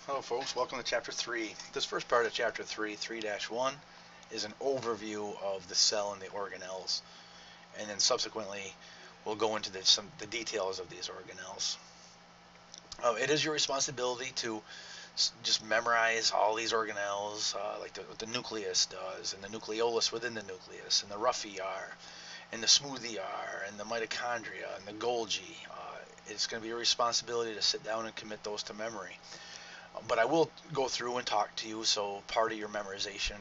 Hello folks, welcome to Chapter 3. This first part of Chapter 3, 3-1, is an overview of the cell and the organelles. And then subsequently, we'll go into the details of these organelles. It is your responsibility to just memorize all these organelles, like what the nucleus does, and the nucleolus within the nucleus, and the rough ER, and the smooth ER, and the mitochondria, and the Golgi. It's going to be your responsibility to sit down and commit those to memory. But I will go through and talk to you, so part of your memorization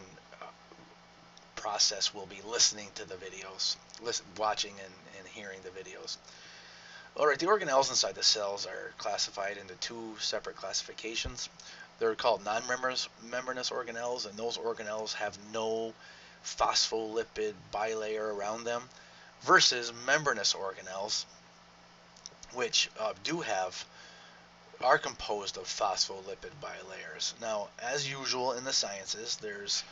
process will be listening to the videos, watching and hearing the videos. All right, the organelles inside the cells are classified into two separate classifications. They're called non-membranous organelles, and those organelles have no phospholipid bilayer around them, versus membranous organelles, which are composed of phospholipid bilayers. Now, as usual in the sciences, there's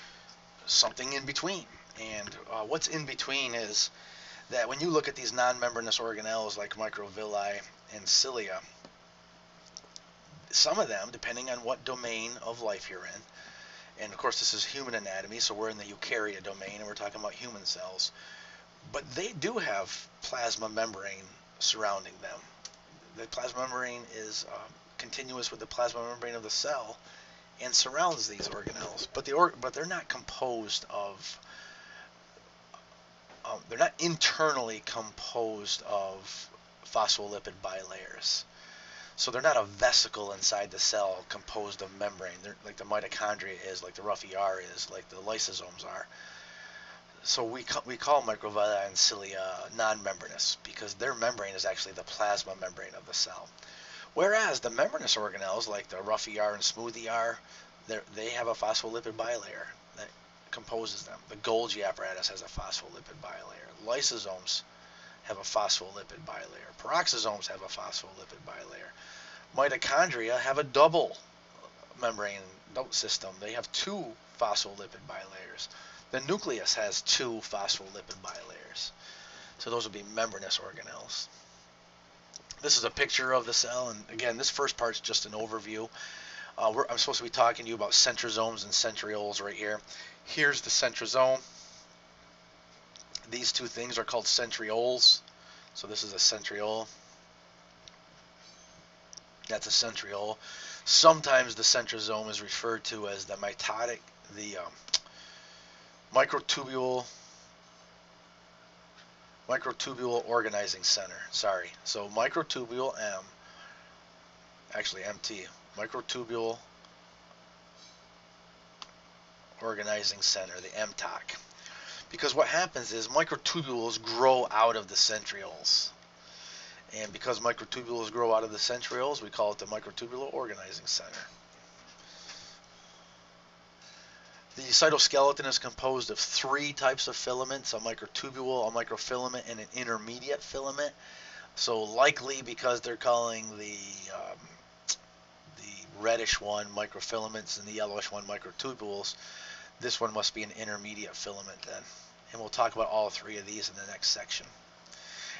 something in between. And what's in between is that when you look at these non-membranous organelles like microvilli and cilia, some of them, depending on what domain of life you're in, and of course this is human anatomy, so we're in the eukarya domain and we're talking about human cells, but they do have plasma membrane surrounding them. The plasma membrane is continuous with the plasma membrane of the cell and surrounds these organelles, but they're not composed of they're not internally composed of phospholipid bilayers. So they're not a vesicle inside the cell composed of membrane. They're like the mitochondria is, like the rough ER is, like the lysosomes are. So we call microvilli and cilia non-membranous because their membrane is actually the plasma membrane of the cell. Whereas the membranous organelles, like the rough ER and smooth ER, they have a phospholipid bilayer that composes them. The Golgi apparatus has a phospholipid bilayer. Lysosomes have a phospholipid bilayer. Peroxisomes have a phospholipid bilayer. Mitochondria have a double membrane system. They have two phospholipid bilayers. The nucleus has two phospholipid bilayers. So those would be membranous organelles. This is a picture of the cell, and again, this first part is just an overview. I'm supposed to be talking to you about centrosomes and centrioles right here. Here's the centrosome. These two things are called centrioles. So this is a centriole. That's a centriole. Sometimes the centrosome is referred to as the microtubule organizing center. Sorry. So microtubule MT, microtubule organizing center, the MTOC. Because what happens is microtubules grow out of the centrioles. And because microtubules grow out of the centrioles, we call it the microtubular organizing center. The cytoskeleton is composed of three types of filaments: a microtubule, a microfilament, and an intermediate filament. So likely, because they're calling the reddish one microfilaments and the yellowish one microtubules, this one must be an intermediate filament then. And we'll talk about all three of these in the next section.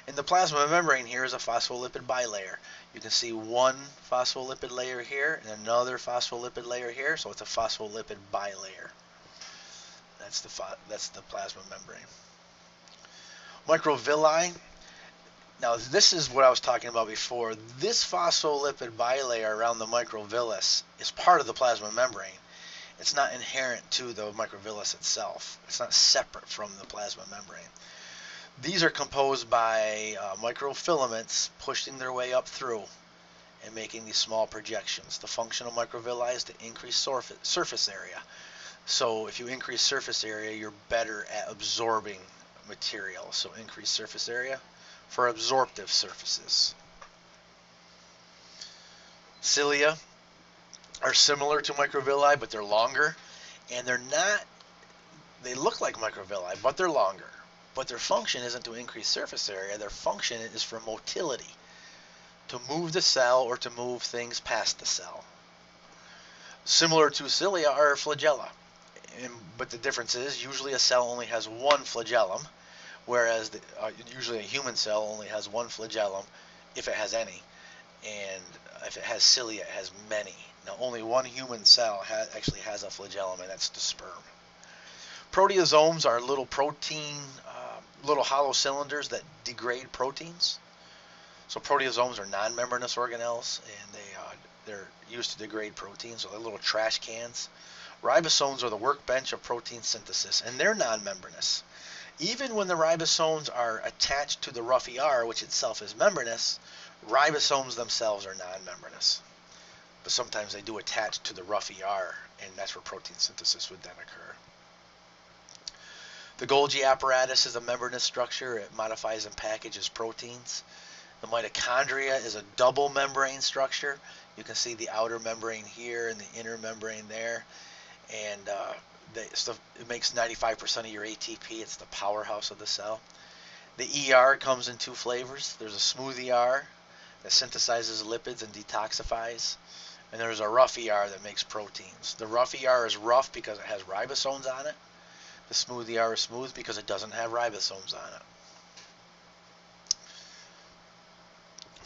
In the plasma membrane here is a phospholipid bilayer. You can see one phospholipid layer here and another phospholipid layer here, so it's a phospholipid bilayer. That's the plasma membrane. Microvilli. Now this is what I was talking about before. This phospholipid bilayer around the microvillus is part of the plasma membrane. It's not inherent to the microvillus itself. It's not separate from the plasma membrane. These are composed by microfilaments pushing their way up through and making these small projections. The function of microvilli is to increase surface area. So if you increase surface area, you're better at absorbing material. So increase surface area for absorptive surfaces. Cilia are similar to microvilli, but they're longer, and they look like microvilli, but they're longer. But their function isn't to increase surface area. Their function is for motility, to move the cell or to move things past the cell. Similar to cilia are flagella, but the difference is usually a cell only has one flagellum, whereas usually a human cell only has one flagellum, if it has any. And if it has cilia, it has many. Now, only one human cell actually has a flagellum, and that's the sperm. Proteasomes are little protein, little hollow cylinders that degrade proteins. So proteasomes are non-membranous organelles, and they're used to degrade proteins. So they're little trash cans. Ribosomes are the workbench of protein synthesis, and they're non-membranous. Even when the ribosomes are attached to the rough ER, which itself is membranous, ribosomes themselves are non-membranous. But sometimes they do attach to the rough ER, and that's where protein synthesis would then occur. The Golgi apparatus is a membranous structure. It modifies and packages proteins. The mitochondria is a double membrane structure. You can see the outer membrane here and the inner membrane there. And it makes 95% of your ATP. It's the powerhouse of the cell. The ER comes in two flavors. There's a smooth ER that synthesizes lipids and detoxifies. And there's a rough ER that makes proteins. The rough ER is rough because it has ribosomes on it. The smooth ER is smooth because it doesn't have ribosomes on it.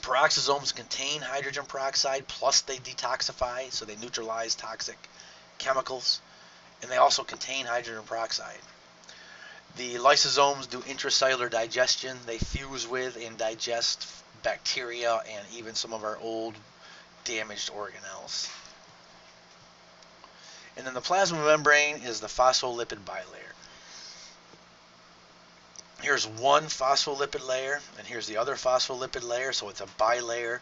Peroxisomes contain hydrogen peroxide, plus they detoxify, so they neutralize toxic chemicals, and they also contain hydrogen peroxide. The lysosomes do intracellular digestion. They fuse with and digest bacteria and even some of our old damaged organelles. And then the plasma membrane is the phospholipid bilayer. Here's one phospholipid layer, and here's the other phospholipid layer, so it's a bilayer.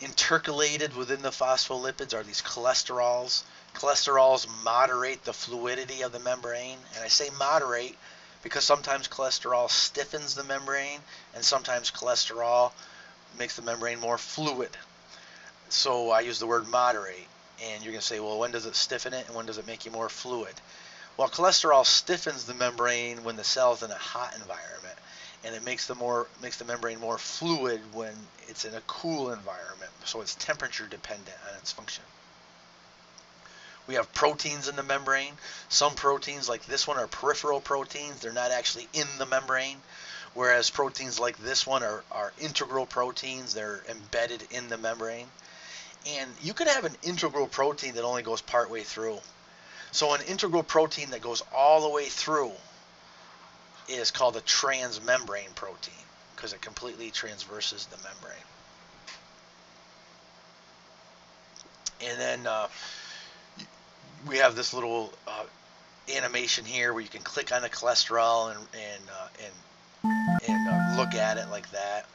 Intercalated within the phospholipids are these cholesterols. Cholesterols moderate the fluidity of the membrane, and I say moderate because sometimes cholesterol stiffens the membrane, and sometimes cholesterol makes the membrane more fluid. So I use the word moderate, and you're going to say, well, when does it stiffen it and when does it make you more fluid? Well, cholesterol stiffens the membrane when the cell's in a hot environment, and it makes the membrane more fluid when it's in a cool environment. So it's temperature dependent on its function. We have proteins in the membrane. Some proteins like this one are peripheral proteins. They're not actually in the membrane, whereas proteins like this one are integral proteins. They're embedded in the membrane. And you could have an integral protein that only goes partway through. So an integral protein that goes all the way through is called a transmembrane protein because it completely transverses the membrane. And then we have this little animation here where you can click on the cholesterol and look at it like that.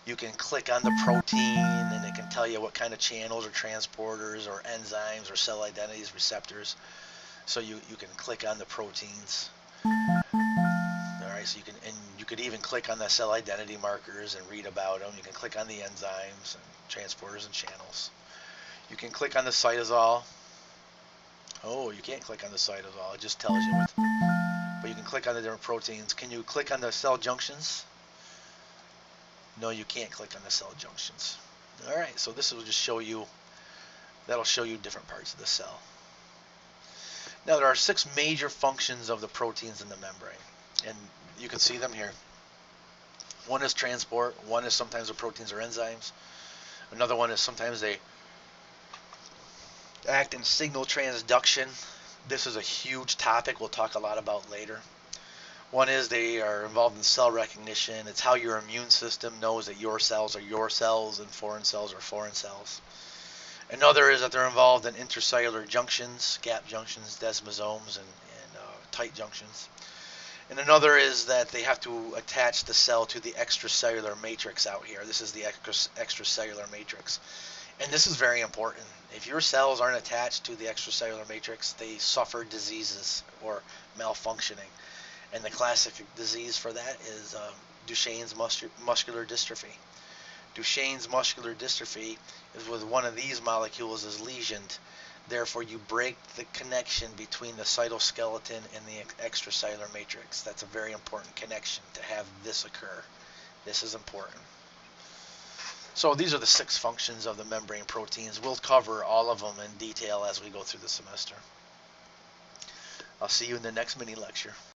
You can click on the protein and it can tell you what kind of channels or transporters or enzymes or cell identities, receptors. So you can click on the proteins. All right, so you could even click on the cell identity markers and read about them. You can click on the enzymes and transporters and channels. You can click on the cytosol. Oh, you can't click on the cytosol. It just tells you what. But you can click on the different proteins. Can you click on the cell junctions? No, you can't click on the cell junctions. All right, so this will just show you, that'll show you different parts of the cell. Now, there are 6 major functions of the proteins in the membrane, and you can see them here. One is transport. One is sometimes the proteins are enzymes. Another one is sometimes they act in signal transduction. This is a huge topic we'll talk a lot about later. One is they are involved in cell recognition. It's how your immune system knows that your cells are your cells and foreign cells are foreign cells. Another is that they're involved in intercellular junctions, gap junctions, desmosomes, and tight junctions. And another is that they have to attach the cell to the extracellular matrix out here. This is the extracellular matrix. And this is very important. If your cells aren't attached to the extracellular matrix, they suffer diseases or malfunctioning. And the classic disease for that is Duchenne's muscular dystrophy. Duchenne's muscular dystrophy is with one of these molecules is lesioned. Therefore, you break the connection between the cytoskeleton and the extracellular matrix. That's a very important connection to have this occur. This is important. So these are the 6 functions of the membrane proteins. We'll cover all of them in detail as we go through the semester. I'll see you in the next mini lecture.